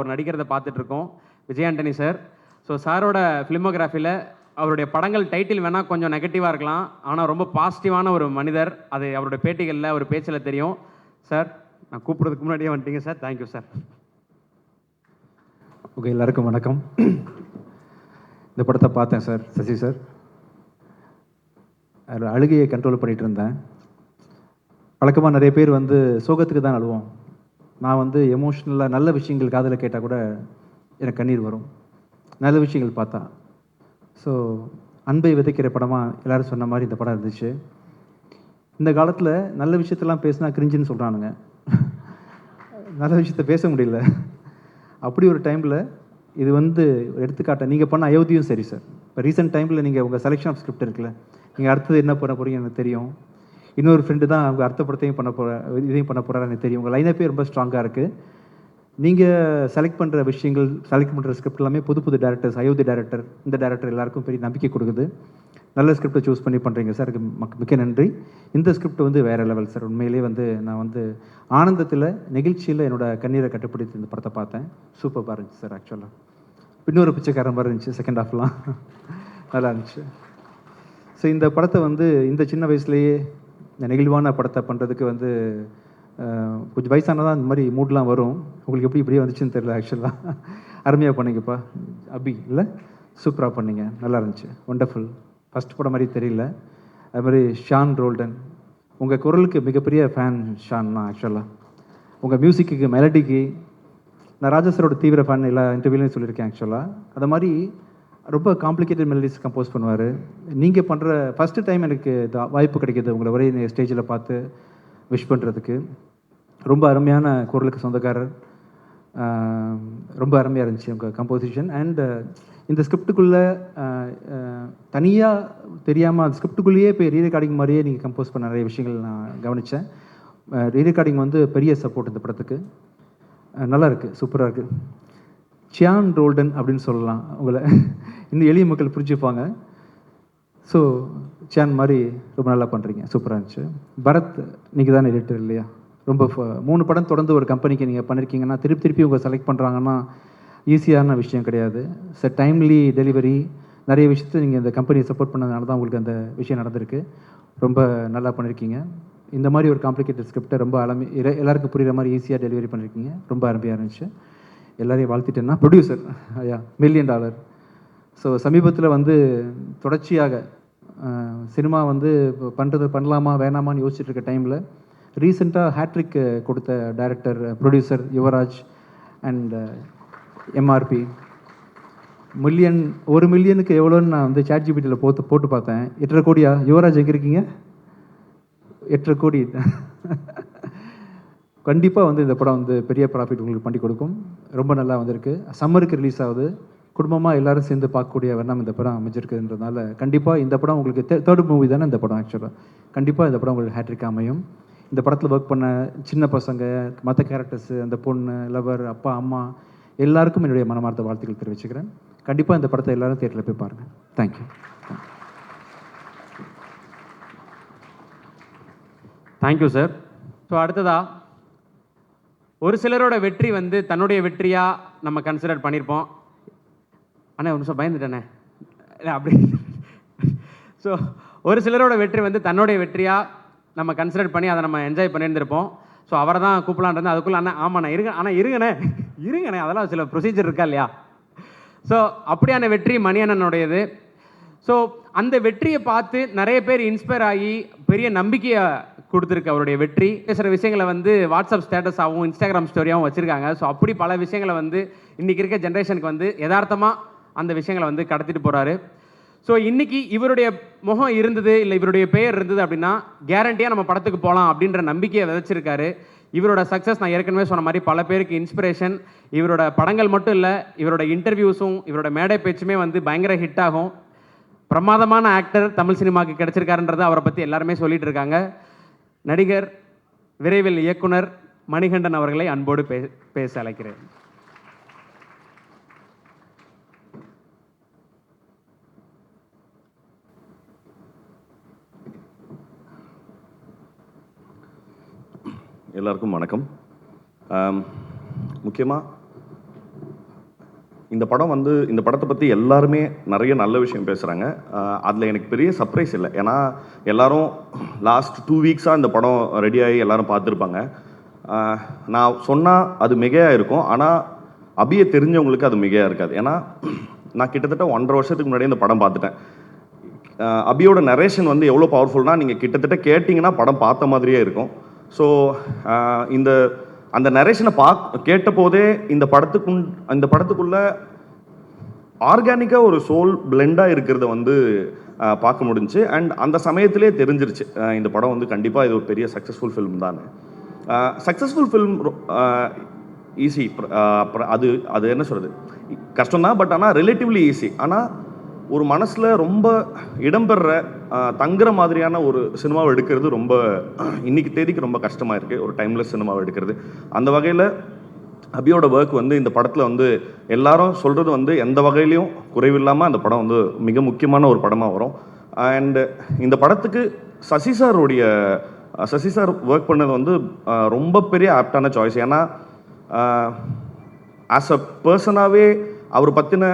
அவர் நடிக்கிறத பார்த்துட்ருக்கோம். Vijay Antony sir. So சாரோட ஃபிலிமோகிராஃபியில் அவருடைய படங்கள் டைட்டில் வேணால் கொஞ்சம் நெகட்டிவாக இருக்கலாம், ஆனால் ரொம்ப பாசிட்டிவான ஒரு மனிதர். அது அவருடைய பேட்டிகளில் அவர் பேச்சில் தெரியும். சார், நான் கூப்பிட்றதுக்கு முன்னாடியே வந்துட்டீங்க சார். Thank you sir. ஓகே, எல்லாருக்கும் வணக்கம். இந்த படத்தை பார்த்தேன் சார், சசி சார். அதில் அழுகையை கண்ட்ரோல் பண்ணிகிட்டு இருந்தேன். வழக்கமாக நிறைய பேர் வந்து சோகத்துக்கு தான் அழுவோம். நான் வந்து எமோஷ்னலாக நல்ல விஷயங்கள் காதில் கேட்டால் கூட எனக்கு கண்ணீர் வரும், நல்ல விஷயங்கள் பார்த்தா. ஸோ அன்பை விதைக்கிற படமாக எல்லோரும் சொன்ன மாதிரி இந்த படம் இருந்துச்சு. இந்த காலத்தில் நல்ல விஷயத்தெல்லாம் பேசினா கிரிஞ்சுன்னு சொல்கிறானுங்க. நல்ல விஷயத்த பேச முடியல. அப்படி ஒரு டைமில் இது வந்து எடுத்துக்காட்ட நீங்கள் பண்ண அயோத்தியும் சரி சார். இப்போ ரீசெண்ட் டைமில் நீங்கள் உங்கள் செலெக்ஷன் ஆஃப் ஸ்கிரிப்ட் இருக்குல்ல, நீங்கள் அடுத்தது என்ன பண்ண போகிறீங்க எனக்கு தெரியும். இன்னொரு ஃப்ரெண்டு தான் அவங்க அர்த்தப்படத்தையும் பண்ண இதையும் பண்ண போகிறாரு எனக்கு தெரியும். உங்கள் லைனப்பே ரொம்ப ஸ்ட்ராங்காக இருக்குது. நீங்கள் செலக்ட் பண்ணுற விஷயங்கள், செலக்ட் பண்ணுற ஸ்கிரிப்ட் எல்லாமே புது புது டேரக்டர்ஸ், அயோத்தி டேரக்டர், இந்த டேரக்டர் எல்லாருக்கும் பெரிய நம்பிக்கை கொடுக்குது. நல்ல ஸ்கிரிப்டை சூஸ் பண்ணி பண்ணுறீங்க சார், அதுக்கு மிக்க நன்றி. இந்த ஸ்கிரிப்ட் வந்து வேறு லெவல் சார். உண்மையிலே வந்து நான் வந்து ஆனந்தத்தில், நெகிழ்ச்சியில் என்னோடய கண்ணீரை கட்டுப்படுத்தி இந்த படத்தை பார்த்தேன். சூப்பராக இருந்துச்சு சார். ஆக்சுவலாக இன்னொரு பிச்சைக்காரன் மாதிரி இருந்துச்சு செகண்ட் ஹாஃப்லாம். நல்லா இருந்துச்சு. ஸோ இந்த படத்தை வந்து இந்த சின்ன வயசுலேயே இந்த நெகிழ்வான படத்தை பண்ணுறதுக்கு வந்து கொஞ்சம் வயசானதான் இந்த மாதிரி மூட்லாம் வரும். உங்களுக்கு எப்படி இப்படியே வந்துச்சுன்னு தெரியல. ஆக்சுவலாக அருமையாக பண்ணிங்கப்பா அபி, இல்லை சூப்பராக பண்ணிங்க, நல்லா இருந்துச்சு, ஒண்டர்ஃபுல். ஃபஸ்ட் படம் மாதிரி தெரியல. அது மாதிரி ஷான் ரோல்டன், உங்கள் குரலுக்கு மிகப்பெரிய ஃபேன் ஷான் தான். ஆக்சுவலாக உங்கள் மியூசிக்கு, மெலடிக்கு நான் ராஜாசரோட தீவிர ஃபேன், எல்லா இன்டர்வியூலையும் சொல்லியிருக்கேன். ஆக்சுவலாக அது மாதிரி ரொம்ப காம்ப்ளிகேட்டட் மெலடிஸ் கம்போஸ் பண்ணுவார். நீங்கள் பண்ணுற ஃபஸ்ட்டு டைம் எனக்கு வாய்ப்பு கிடைக்கிது உங்களை ஒரே ஸ்டேஜில் பார்த்து விஷ் பண்ணுறதுக்கு. ரொம்ப அருமையான குரலுக்கு சொந்தக்காரர். ரொம்ப அருமையாக இருந்துச்சு உங்கள் கம்போசிஷன். அண்ட் இந்த ஸ்கிரிப்டுக்குள்ளே தனியாக தெரியாமல் அந்த ஸ்கிரிப்டுக்குள்ளேயே போய் ரீரெக்கார்டிங் மாதிரியே நீங்கள் கம்போஸ் பண்ண நிறைய விஷயங்கள் நான் கவனித்தேன். ரீரெக்கார்டிங் வந்து பெரிய சப்போர்ட் இந்த படத்துக்கு. நல்லா இருக்குது, சூப்பராக இருக்குது. சியான் ரோல்டன் அப்படின்னு சொல்லலாம் உங்களை, இன்னும் எளிய மக்கள் புரிஞ்சுப்பாங்க. ஸோ சியான் மாதிரி ரொம்ப நல்லா பண்ணுறீங்க, சூப்பராக இருந்துச்சு. பரத், நீங்கள் தானே எடிட்டர் இல்லையா? ரொம்ப 3 படம் தொடர்ந்து ஒரு கம்பெனிக்கு நீங்கள் பண்ணியிருக்கீங்கன்னா திருப்பி உங்களை செலக்ட் பண்ணுறாங்கன்னா ஈஸியான விஷயம் கிடையாது சார். டைம்லி டெலிவரி, நிறைய விஷயத்தை நீங்கள் இந்த கம்பெனியை சப்போர்ட் பண்ணதுனால தான் உங்களுக்கு அந்த விஷயம் நடந்திருக்கு. ரொம்ப நல்லா பண்ணியிருக்கீங்க. இந்த மாதிரி ஒரு காம்ப்ளிகேட்டட் ஸ்கிரிப்டை ரொம்ப எல்லாருக்கும் புரிகிற மாதிரி ஈஸியாக டெலிவரி பண்ணியிருக்கீங்க. ரொம்ப அருமையாக இருந்துச்சு. எல்லாரையும் வாழ்த்திட்டேன்னா ப்ரொடியூசர் ஐயா $1 மில்லியன். ஸோ சமீபத்தில் வந்து தொடர்ச்சியாக சினிமா வந்து பண்ணலாமா வேணாமான்னு யோசிச்சுட்டு இருக்க டைமில் ரீசெண்டாக ஹேட்ரிக் கொடுத்த director, producer Yuvraj and MRP. $1 மில்லியனுக்கு எவ்வளோன்னு நான் வந்து ChatGPTயில் போட்டு பார்த்தேன். 8.5 கோடியா? யுவராஜ் எங்கே இருக்கீங்க? 8.5 கோடி. கண்டிப்பாக வந்து இந்த படம் வந்து பெரிய ப்ராஃபிட் உங்களுக்கு பண்ணி கொடுக்கும். ரொம்ப நல்லா வந்திருக்கு. சம்மருக்கு ரிலீஸ் ஆகுது. குடும்பமாக எல்லோரும் சேர்ந்து பார்க்கக்கூடிய வண்ணம் இந்த படம் அமைஞ்சிருக்குன்றதுனால கண்டிப்பாக இந்த படம் உங்களுக்கு தேர்ட் மூவி தானே இந்த படம். ஆக்சுவலாக கண்டிப்பாக இந்த படம் உங்களுக்கு ஹேட்ரிக் அமையும். இந்த படத்தில் ஒர்க் பண்ண சின்ன பசங்க, மற்ற கேரக்டர்ஸு, அந்த பொண்ணு, லவர், அப்பா, அம்மா எல்லாருக்கும் என்னுடைய மனமார்ந்த வாழ்த்துக்கள் தெரிவிச்சுக்கிறேன். கண்டிப்பாக இந்த படத்தை எல்லோரும் தியேட்டரில் போய் பாருங்கள். தேங்க்யூ. Thank you sir. ஸோ அடுத்ததா ஒரு சிலரோட வெற்றி வந்து தன்னுடைய வெற்றியாக நம்ம கன்சிடர் பண்ணியிருப்போம். அண்ணா ஒரு நிமிஷம் பயந்துட்டேண்ணே, இல்லை அப்படி. ஸோ ஒரு சிலரோட வெற்றி வந்து தன்னுடைய வெற்றியாக நம்ம கன்சிடர் பண்ணி அதை நம்ம என்ஜாய் பண்ணியிருந்திருப்போம். ஸோ அவரை தான் கூப்பிடலான்றது. அதுக்குள்ளே அண்ணா ஆமாண்ணா இருங்கண்ணே அதெல்லாம் சில ப்ரொசீஜர் இருக்கா இல்லையா? ஸோ அப்படியான வெற்றி மணி அண்ணனுடையது. ஸோ அந்த வெற்றியை பார்த்து நிறைய பேர் இன்ஸ்பயர் ஆகி பெரிய நம்பிக்கையை கொடுத்துருக்கு அவருடைய வெற்றி. பேசுகிற விஷயங்களை வந்து வாட்ஸ்அப் ஸ்டேட்டஸாகவும் இன்ஸ்டாகிராம் ஸ்டோரியாகவும் வச்சுருக்காங்க. ஸோ அப்படி பல விஷயங்களை வந்து இன்றைக்கி இருக்க ஜென்ரேஷனுக்கு வந்து யதார்த்தமாக அந்த விஷயங்களை வந்து கடத்திட்டு போகிறாரு. ஸோ இன்றைக்கி இவருடைய முகம் இருந்தது, இல்லை இவருடைய பெயர் இருந்தது அப்படின்னா கேரண்டியாக நம்ம படத்துக்கு போகலாம் அப்படின்ற நம்பிக்கையை விதைச்சிருக்காரு. இவரோட சக்ஸஸ் நான் ஏற்கனவே சொன்ன மாதிரி பல பேருக்கு இன்ஸ்பிரேஷன். இவரோட படங்கள் மட்டும் இல்லை, இவரோட இன்டர்வியூஸும் இவரோட மேடை பேச்சுமே வந்து பயங்கர ஹிட் ஆகும். பிரமாதமான ஆக்டர் தமிழ் சினிமாவுக்கு கிடைச்சிருக்காருன்றது அவரை பற்றி எல்லாருமே சொல்லிட்டு இருக்காங்க. நடிகர், விரைவில் இயக்குனர் மணிகண்டன் அவர்களை அன்போடு பேச அழைக்கிறேன். எல்லாருக்கும் வணக்கம். முக்கியமாக இந்த படம் வந்து இந்த படத்தை பற்றி எல்லாருமே நிறைய நல்ல விஷயம் பேசுகிறாங்க. அதில் எனக்கு பெரிய சர்ப்ரைஸ் இல்லை. ஏன்னா எல்லாரும் லாஸ்ட் 2 வீக்ஸாக இந்த படம் ரெடியாகி எல்லாரும் பார்த்துருப்பாங்க. நான் சொன்னால் அது மிகையாக இருக்கும். ஆனால் அபியை தெரிஞ்சவங்களுக்கு அது மிகையாக இருக்காது. ஏன்னா நான் கிட்டத்தட்ட 1.5 வருஷத்துக்கு முன்னாடி இந்த படம் பார்த்துட்டேன். அபியோட நரேஷன் வந்து எவ்வளோ பவர்ஃபுல்னால் நீங்கள் கிட்டத்தட்ட கேட்டிங்கன்னா படம் பார்த்த மாதிரியே இருக்கும். ஸோ அந்த நரேஷனை கேட்ட போதே இந்த படத்துக்குள்ள ஆர்கானிக்காக ஒரு சோல் பிளெண்டாக இருக்கிறத வந்து பார்க்க முடிஞ்சுச்சு. அண்ட் அந்த சமயத்திலே தெரிஞ்சிருச்சு இந்த படம் வந்து கண்டிப்பாக இது ஒரு பெரிய சக்ஸஸ்ஃபுல் ஃபிலிம் தான். Successful film easy. அது என்ன சொல்கிறது, கஷ்டம்தான். பட் ஆனால் ரிலேட்டிவ்லி ஈஸி. ஆனால் ஒரு மனசில் ரொம்ப இடம்பெற தங்குற மாதிரியான ஒரு சினிமாவை எடுக்கிறது ரொம்ப இன்னைக்கு தேதிக்கு ரொம்ப கஷ்டமாக இருக்குது, ஒரு டைம்லெஸ் சினிமாவை எடுக்கிறது. அந்த வகையில் அபியோட ஒர்க் வந்து இந்த படத்தில் வந்து எல்லாரும் சொல்கிறது வந்து எந்த வகையிலையும் குறைவில்லாமல் அந்த படம் வந்து மிக முக்கியமான ஒரு படமாக வரும். அண்டு இந்த படத்துக்கு சசி சார் ஒர்க் பண்ணது வந்து ரொம்ப பெரிய ஆப்டான சாய்ஸ். ஏன்னா ஆஸ் அ பர்சனாகவே அவர் பற்றின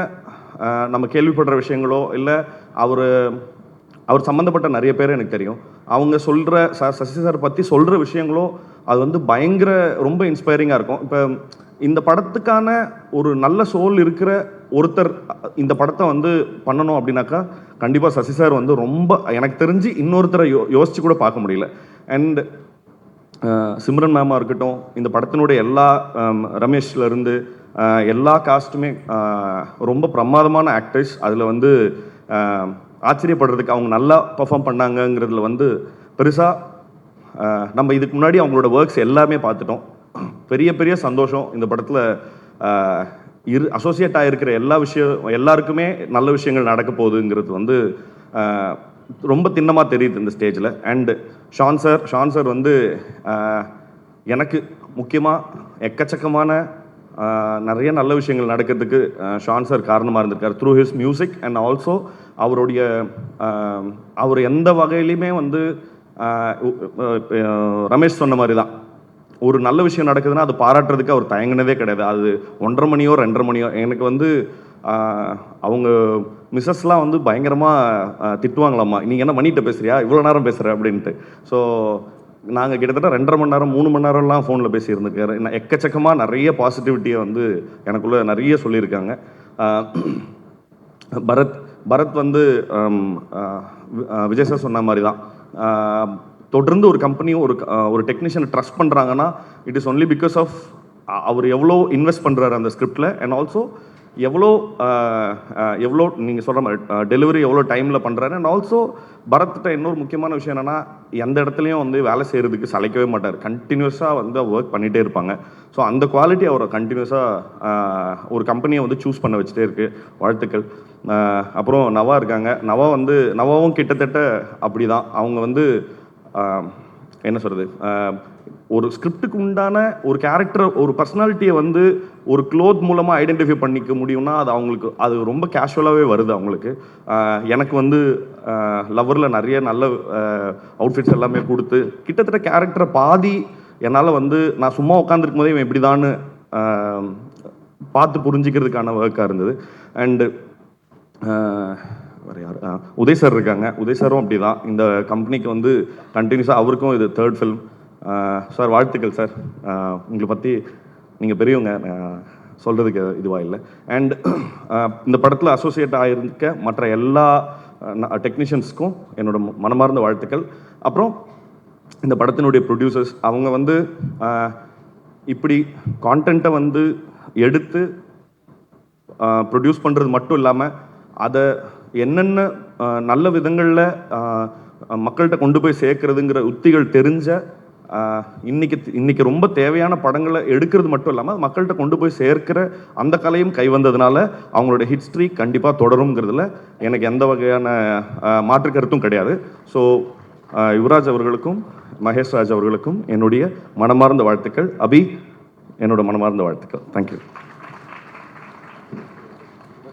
நம்ம கேள்விப்படுற விஷயங்களோ இல்லை அவர் சம்மந்தப்பட்ட நிறைய பேர் எனக்கு தெரியும். அவங்க சொல்கிற சசி சார் பற்றி சொல்கிற விஷயங்களோ அது வந்து பயங்கர ரொம்ப இன்ஸ்பைரிங்காக இருக்கும். இப்போ இந்த படத்துக்கான ஒரு நல்ல சோல் இருக்கிற ஒருத்தர் இந்த படத்தை வந்து பண்ணணும் அப்படின்னாக்கா கண்டிப்பாக சசி சார் வந்து ரொம்ப எனக்கு தெரிஞ்சு இன்னொருத்தரை யோசிச்சு கூட பார்க்க முடியல. அண்ட் சிம்ரன் மேமாக இருக்கட்டும், இந்த படத்தினுடைய எல்லா ரமேஷ்லேருந்து எல்லா காஸ்ட்டுமே ரொம்ப பிரமாதமான ஆக்டர்ஸ். அதில் வந்து ஆச்சரியப்படுறதுக்கு அவங்க நல்லா பர்ஃபார்ம் பண்ணாங்கங்கிறதுல வந்து பெருசாக நம்ம இதுக்கு முன்னாடி அவங்களோட ஒர்க்ஸ் எல்லாமே பார்த்துட்டோம். பெரிய பெரிய சந்தோஷம் இந்த படத்தில் அசோசியேட் ஆகிருக்கிற எல்லாருக்குமே நல்ல விஷயங்கள் நடக்க போகுதுங்கிறது வந்து ரொம்ப திண்ணமாக தெரியுது இந்த ஸ்டேஜில். அண்டு ஷான் சார் வந்து எனக்கு முக்கியமாக எக்கச்சக்கமான நிறைய நல்ல விஷயங்கள் நடக்கிறதுக்கு ஷான் சார் காரணமாக இருந்திருக்கார் through his music. And also அவர் எந்த வகையிலையுமே வந்து ரமேஷ் சொன்ன மாதிரி தான், ஒரு நல்ல விஷயம் நடக்குதுன்னா அது பாராட்டுறதுக்கு அவர் தயங்கினதே கிடையாது. அது 1:30 மணியோ 2:30 மணியோ எனக்கு வந்து அவங்க மிஸ்ஸஸ்லாம் வந்து பயங்கரமாக திட்டுவாங்களாம்மா, நீங்கள் என்ன மணிகிட்ட பேசுறியா இவ்வளோ நேரம் பேசுகிற அப்படின்ட்டு. ஸோ நாங்கள் கிட்டத்தட்ட 2.5 மணி நேரம் 3 மணி நேரம்லாம் ஃபோனில் பேசியிருந்துருக்காரு. எக்கச்சக்கமாக நிறைய பாசிட்டிவிட்டியை வந்து எனக்குள்ளே நிறைய சொல்லியிருக்காங்க. பரத் வந்து விஜய் சார் சொன்ன மாதிரி தான், தொடர்ந்து ஒரு கம்பெனியும் ஒரு டெக்னீஷியனை ட்ரஸ்ட் பண்ணுறாங்கன்னா it is only because of அவர் எவ்வளோ இன்வெஸ்ட் பண்ணுறாரு அந்த ஸ்கிரிப்டில். அண்ட் ஆல்சோ எவ்வளோ நீங்கள் சொல்கிற மாதிரி டெலிவரி எவ்வளோ டைமில் பண்ணுறாரு. அண்ட் ஆல்சோ பரத்கிட்ட இன்னொரு முக்கியமான விஷயம் என்னென்னா எந்த இடத்துலையும் வந்து வேலை செய்கிறதுக்கு சளைக்கவே மாட்டார். கண்டினியூஸாக வந்து ஒர்க் பண்ணிகிட்டே இருப்பாங்க. ஸோ அந்த குவாலிட்டி அவரை கண்டினியூஸாக ஒரு கம்பெனியை வந்து சூஸ் பண்ண வச்சுட்டே இருக்குது. வாழ்த்துக்கள். அப்புறம் நவா இருக்காங்க. நவாவும் கிட்டத்தட்ட அப்படி தான். அவங்க வந்து என்ன சொல்கிறது, ஒரு ஸ்கிரிப்டுக்கு உண்டான ஒரு கேரக்டர் ஒரு பர்சனாலிட்டியை வந்து ஒரு க்ளோத் மூலமாக ஐடென்டிஃபை பண்ணிக்க முடியும்னா அது ரொம்ப கேஷுவலாகவே வருது அவங்களுக்கு. எனக்கு வந்து லவ்வரில் நிறைய நல்ல அவுட்ஃபிட்ஸ் எல்லாமே கொடுத்து கிட்டத்தட்ட கேரக்டரை பாதி என்னால் வந்து நான் சும்மா உட்காந்துருக்கும் போதே இவன் இப்படி தான் பார்த்து புரிஞ்சிக்கிறதுக்கான ஒர்க்காக இருந்தது. அண்டு வேறு யார், உதய் சார் இருக்காங்க. உதய் சாரும் அப்படி தான் இந்த கம்பெனிக்கு வந்து கண்டினியூஸாக, அவருக்கும் இது 3rd ஃபிலிம். சார் வாழ்த்துக்கள் சார். உங்களை பற்றி நீங்கள் பெரியவங்க, சொல்கிறதுக்கு இதுவாக இல்லை. அண்ட் இந்த படத்தில் அசோசியேட் ஆகியிருக்க மற்ற எல்லா டெக்னீஷியன்ஸ்க்கும் என்னோட மனமார்ந்த வாழ்த்துக்கள். அப்புறம் இந்த படத்தினுடைய ப்ரொடியூசர்ஸ், அவங்க வந்து இப்படி கான்டென்ட்டை வந்து எடுத்து ப்ரொடியூஸ் பண்ணுறது மட்டும் இல்லாமல் அதை என்னென்ன நல்ல விதங்களில் மக்கள்கிட்ட கொண்டு போய் சேர்க்கறதுங்கிற உத்திகள் தெரிஞ்ச இன்னைக்கு ரொம்ப தேவையான படங்களை எடுக்கிறது மட்டும் இல்லாமல் மக்கள்கிட்ட கொண்டு போய் சேர்க்கிற அந்த கலையும் கை வந்ததுனால அவங்களோட ஹிஸ்ட்ரி கண்டிப்பாக தொடருங்கிறதுல எனக்கு எந்த வகையான மாற்று கருத்தும் கிடையாது. ஸோ யுவராஜ் அவர்களுக்கும் மகேஷ் ராஜ் அவர்களுக்கும் என்னுடைய மனமார்ந்த வாழ்த்துக்கள். அபி, என்னோட மனமார்ந்த வாழ்த்துக்கள். தேங்க்யூ.